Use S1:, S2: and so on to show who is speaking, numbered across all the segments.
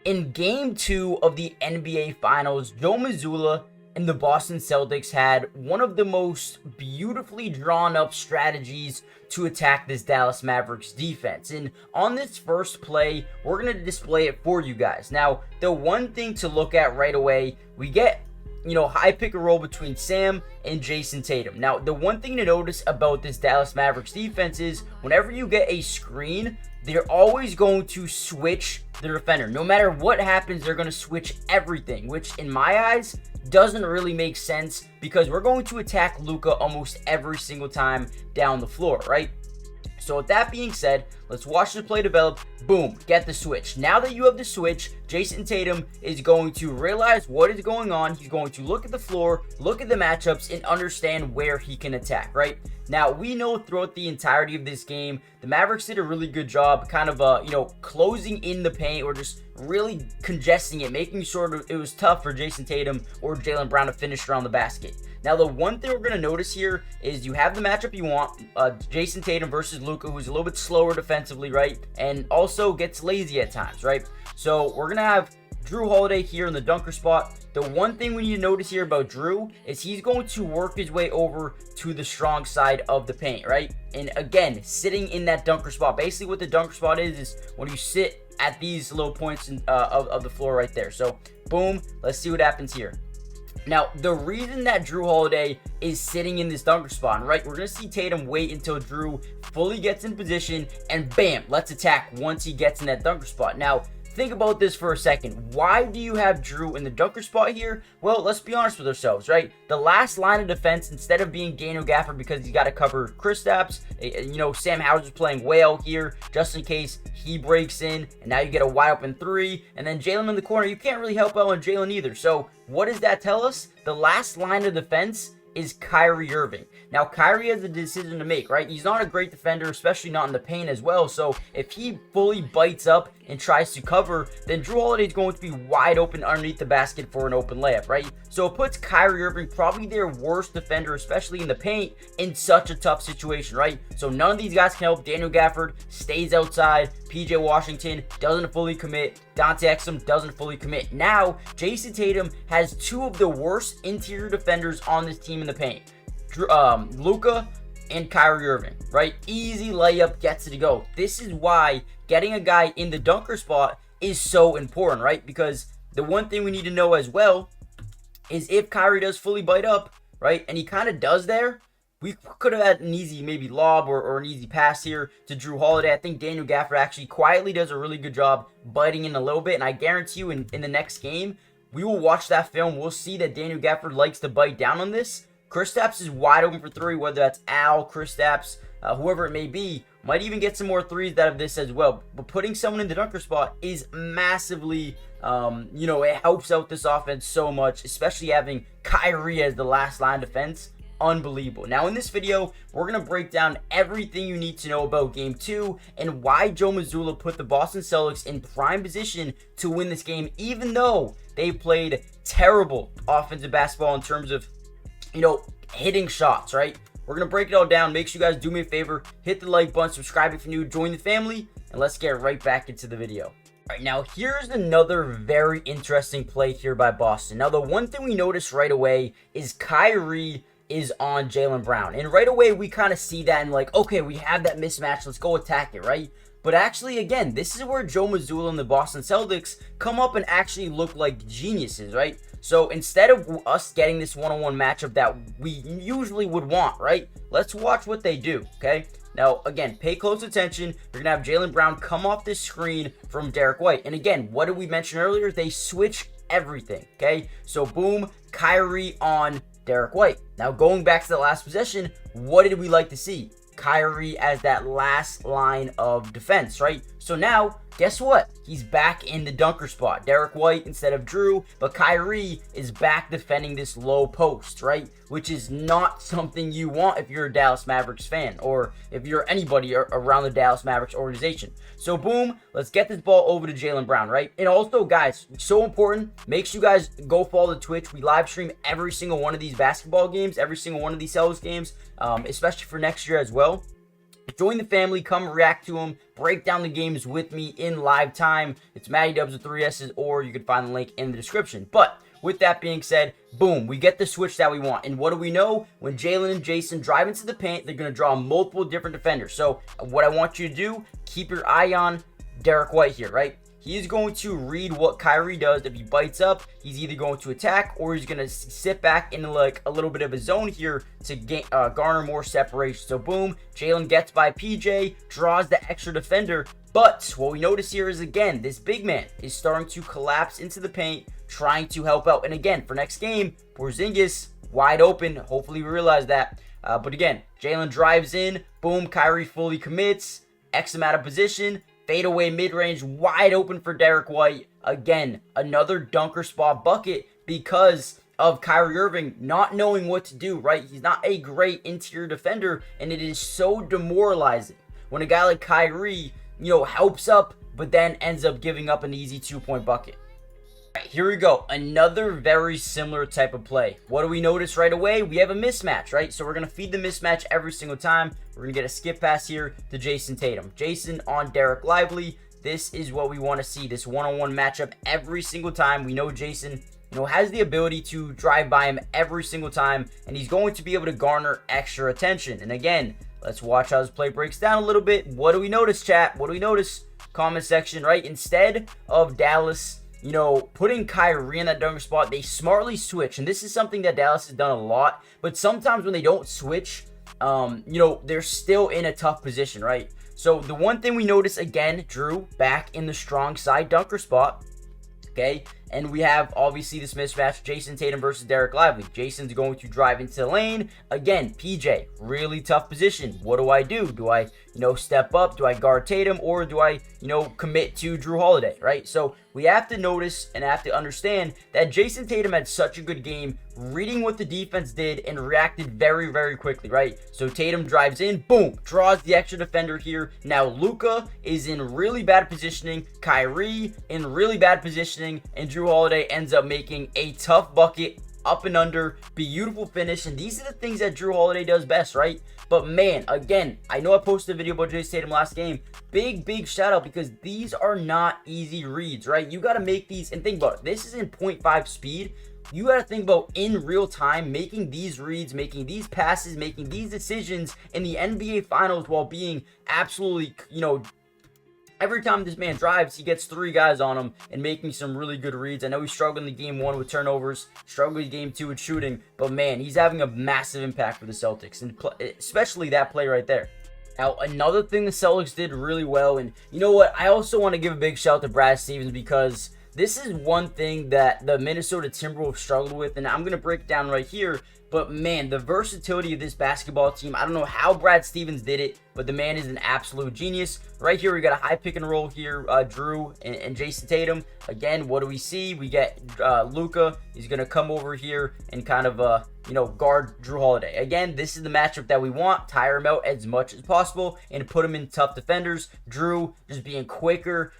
S1: In game 2 of the NBA Finals, Joe Mazzulla and the Boston Celtics had one of the most beautifully drawn up strategies to attack this Dallas Mavericks defense. And on this first play, we're going to display it for you guys. Now, the one thing to look at right away, we get high pick and roll between Sam and Jason Tatum. Now, the one thing to notice about this Dallas Mavericks defense is whenever you get a screen, they're always going to switch the defender. No matter what happens, they're going to switch everything, which in my eyes doesn't really make sense because we're going to attack Luka almost every single time down the floor, right? So with that being said, let's watch the play develop. Boom, get the switch. Now that you have the switch, Jason Tatum is going to realize what is going on. He's going to look at the floor, look at the matchups, and understand where he can attack, right? Now, we know throughout the entirety of this game, the Mavericks did a really good job kind of, closing in the paint or just really congesting it, making sure it was tough for Jason Tatum or Jaylen Brown to finish around the basket. Now, the one thing we're going to notice here is you have the matchup you want, Jason Tatum versus Luka, who's a little bit slower defensively, right? And also gets lazy at times, right? So we're going to have Drew Holiday here in the dunker spot. The one thing we need to notice here about Drew is he's going to work his way over to the strong side of the paint, right? And again, sitting in that dunker spot. Basically what the dunker spot is when you sit at these little points of the floor right there. So boom, let's see what happens here. Now, the reason that Drew Holiday is sitting in this dunker spot, right? We're going to see Tatum wait until Drew fully gets in position and bam, let's attack once he gets in that dunker spot. Now, think about this for a second. Why do you have Drew in the dunker spot here? Well, let's be honest with ourselves, right? The last line of defense, instead of being Daniel Gafford because he's got to cover Kristaps, Sam Howard's playing way out here just in case he breaks in, and now you get a wide open three, and then Jaylen in the corner. You can't really help out on Jaylen either. So what does that tell us? The last line of defense is Kyrie Irving. Now, Kyrie has a decision to make, right? He's not a great defender, especially not in the paint as well. So if he fully bites up and tries to cover, then Drew Holiday is going to be wide open underneath the basket for an open layup, right? So it puts Kyrie Irving, probably their worst defender, especially in the paint, in such a tough situation, right? So none of these guys can help. Daniel Gafford stays outside. PJ Washington doesn't fully commit. Dante Exum doesn't fully commit. Now, Jason Tatum has two of the worst interior defenders on this team in the paint. Luka and Kyrie Irving, right? Easy layup, gets it to go. This is why getting a guy in the dunker spot is so important, right? Because the one thing we need to know as well is if Kyrie does fully bite up, right? And he kind of does there. We could have had an easy maybe lob or an easy pass here to Drew Holiday. I think Daniel Gafford actually quietly does a really good job biting in a little bit. And I guarantee you in the next game, we will watch that film. We'll see that Daniel Gafford likes to bite down on this. Kristaps is wide open for three, whether that's Al, Kristaps, whoever it may be. Might even get some more threes out of this as well. But putting someone in the dunker spot is massively, it helps out this offense so much, especially having Kyrie as the last line defense. Unbelievable. Now in this video, we're going to break down everything you need to know about Game 2 and why Joe Mazzulla put the Boston Celtics in prime position to win this game, even though they played terrible offensive basketball in terms of, hitting shots, right? We're going to break it all down. Make sure you guys do me a favor, hit the like button, subscribe if you're new, join the family, and let's get right back into the video. All right, now here's another very interesting play here by Boston. Now, the one thing we notice right away is Kyrie is on Jaylen Brown. And right away, we kind of see that and like, okay, we have that mismatch. Let's go attack it, right? But actually, again, this is where Joe Mazzulla and the Boston Celtics come up and actually look like geniuses, right? So instead of us getting this one-on-one matchup that we usually would want, right? Let's watch what they do, okay? Now, again, pay close attention. You're going to have Jaylen Brown come off this screen from Derek White. And again, what did we mention earlier? They switch everything, okay? So boom, Kyrie on Derek White. Now, going back to the last possession, what did we like to see? Kyrie as that last line of defense, right? So now, guess what? He's back in the dunker spot. Derek White instead of Drew, but Kyrie is back defending this low post, right? Which is not something you want if you're a Dallas Mavericks fan or if you're anybody around the Dallas Mavericks organization. So boom, let's get this ball over to Jaylen Brown, right? And also, guys, so important, make sure you guys go follow the Twitch. We live stream every single one of these basketball games, every single one of these Celtics games, especially for next year as well. Join the family, come react to them, break down the games with me in live time. It's Matty Dubs with 3 S's, or you can find the link in the description. But with that being said, boom, we get the switch that we want. And what do we know? When Jalen and Jason drive into the paint, they're going to draw multiple different defenders. So what I want you to do, keep your eye on Derek White here, right? He's going to read what Kyrie does. If he bites up, he's either going to attack or he's going to sit back in like a little bit of a zone here to garner more separation. So boom, Jalen gets by PJ, draws the extra defender. But what we notice here is, again, this big man is starting to collapse into the paint, trying to help out. And again, for next game, Porzingis wide open. Hopefully we realize that. But again, Jalen drives in. Boom, Kyrie fully commits. X amount of position. Fadeaway mid-range, wide open for Derek White. Again, another dunker spot bucket because of Kyrie Irving not knowing what to do, right? He's not a great interior defender, and it is so demoralizing when a guy like Kyrie, helps up, but then ends up giving up an easy 2-point bucket. Right, here we go. Another very similar type of play. What do we notice right away? We have a mismatch, right? So we're going to feed the mismatch every single time. We're going to get a skip pass here to Jason Tatum. Jason on Derek Lively. This is what we want to see. This one-on-one matchup every single time. We know Jason, has the ability to drive by him every single time, and he's going to be able to garner extra attention. And again, let's watch how this play breaks down a little bit. What do we notice, chat? What do we notice? Comment section, right? Instead of Dallas putting Kyrie in that dunker spot, they smartly switch. And this is something that Dallas has done a lot. But sometimes when they don't switch, they're still in a tough position, right? So the one thing we notice, again, Drew back in the strong side dunker spot. Okay, and we have obviously this mismatch, Jason Tatum versus Derek Lively. Jason's going to drive into the lane. Again, PJ, really tough position. What do I do? Do I, step up? Do I guard Tatum? Or do I, commit to Drew Holiday, right? So we have to notice and have to understand that Jason Tatum had such a good game reading what the defense did and reacted very, very quickly, right? So Tatum drives in, boom, draws the extra defender here. Now Luka is in really bad positioning, Kyrie in really bad positioning, and Drew Holiday ends up making a tough bucket, up and under, beautiful finish. And these are the things that Drew Holiday does best, right? But man, again, I know I posted a video about Jason Tatum last game. Big shout out, because these are not easy reads, right? You got to make these, and think about it, this is in 0.5 speed. You got to think about in real time, making these reads, making these passes, making these decisions in the NBA Finals while being absolutely, every time this man drives, he gets 3 guys on him and making some really good reads. I know he struggled in game 1 with turnovers, struggled in game 2 with shooting, but man, he's having a massive impact for the Celtics, and especially that play right there. Now, another thing the Celtics did really well, and you know what? I also want to give a big shout out to Brad Stevens, because this is one thing that the Minnesota Timberwolves struggled with, and I'm going to break it down right here. But man, the versatility of this basketball team, I don't know how Brad Stevens did it, but the man is an absolute genius. Right here, we got a high pick and roll here, Drew and Jason Tatum. Again, what do we see? We get Luka. He's going to come over here and kind of, guard Drew Holiday. Again, this is the matchup that we want. Tire him out as much as possible and put him in tough defenders. Drew just being quicker.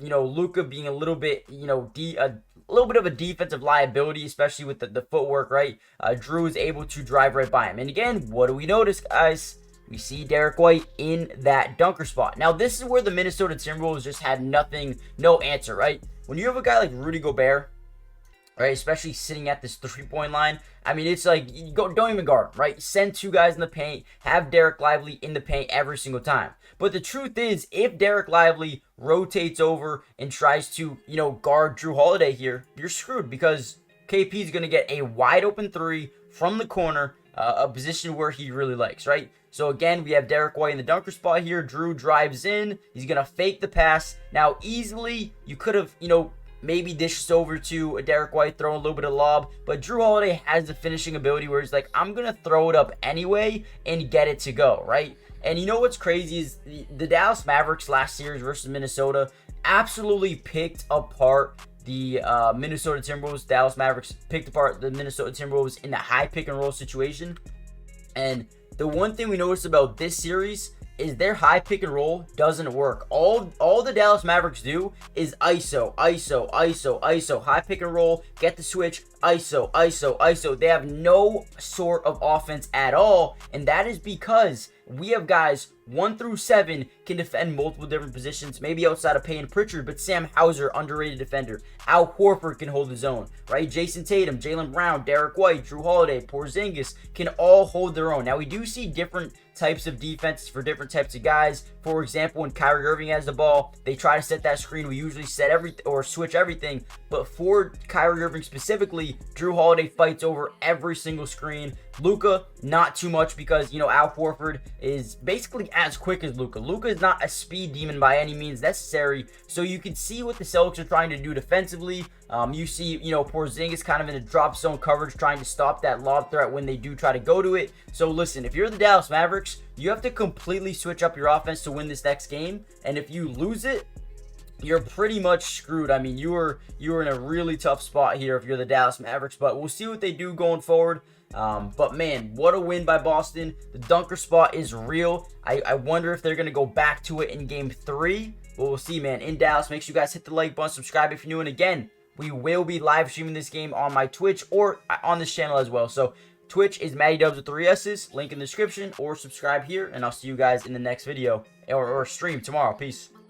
S1: Luka being a little bit, a little bit of a defensive liability, especially with the footwork, right? Drew is able to drive right by him. And again, what do we notice, guys? We see Derek White in that dunker spot. Now, this is where the Minnesota Timberwolves just had no answer, right? When you have a guy like Rudy Gobert, right, especially sitting at this 3-point line, I mean, it's like, don't even guard him, right? Send 2 guys in the paint, have Derek Lively in the paint every single time. But the truth is, if Derek Lively rotates over and tries to, guard Drew Holiday here, you're screwed, because KP is going to get a wide open 3 from the corner, a position where he really likes, right? So again, we have Derek White in the dunker spot here. Drew drives in. He's going to fake the pass. Now, easily, you could have, maybe dishes over to Derek White, throwing a little bit of lob. But Drew Holiday has the finishing ability where he's like, I'm going to throw it up anyway and get it to go, right? And you know what's crazy is the Dallas Mavericks last series versus Minnesota absolutely picked apart the Minnesota Timberwolves. Dallas Mavericks picked apart the Minnesota Timberwolves in the high pick and roll situation. And the one thing we noticed about this series is their high pick and roll doesn't work. All the Dallas Mavericks do is ISO, ISO, ISO, ISO, high pick and roll, get the switch, ISO, ISO, ISO. They have no sort of offense at all, and that is because we have guys 1 through 7 can defend multiple different positions, maybe outside of Payne Pritchard, but Sam Hauser, underrated defender. Al Horford can hold his own, right? Jason Tatum, Jaylen Brown, Derek White, Drew Holiday, Porzingis can all hold their own. Now, we do see different types of defenses for different types of guys. For example, when Kyrie Irving has the ball, they try to set that screen. We usually set everything or switch everything. But for Kyrie Irving specifically, Drew Holiday fights over every single screen. Luka, not too much because, you know, Al Horford is basically as quick as Luka. Luka is not a speed demon by any means necessary. So you can see what the Celtics are trying to do defensively. You see, you know, Porzingis kind of in a drop zone coverage trying to stop that lob threat when they do try to go to it. So listen, if you're the Dallas Mavericks, you have to completely switch up your offense to win this next game. And if you lose it, you're pretty much screwed. I mean, you are in a really tough spot here if you're the Dallas Mavericks, but we'll see what they do going forward. But man, what a win by Boston. The dunker spot is real. I wonder if they're going to go back to it in game 3. But we'll see, man. In Dallas, make sure you guys hit the like button, subscribe if you're new. And again, we will be live streaming this game on my Twitch or on this channel as well. So Twitch is Matty Dubs with 3 S's. Link in the description, or subscribe here. And I'll see you guys in the next video or stream tomorrow. Peace.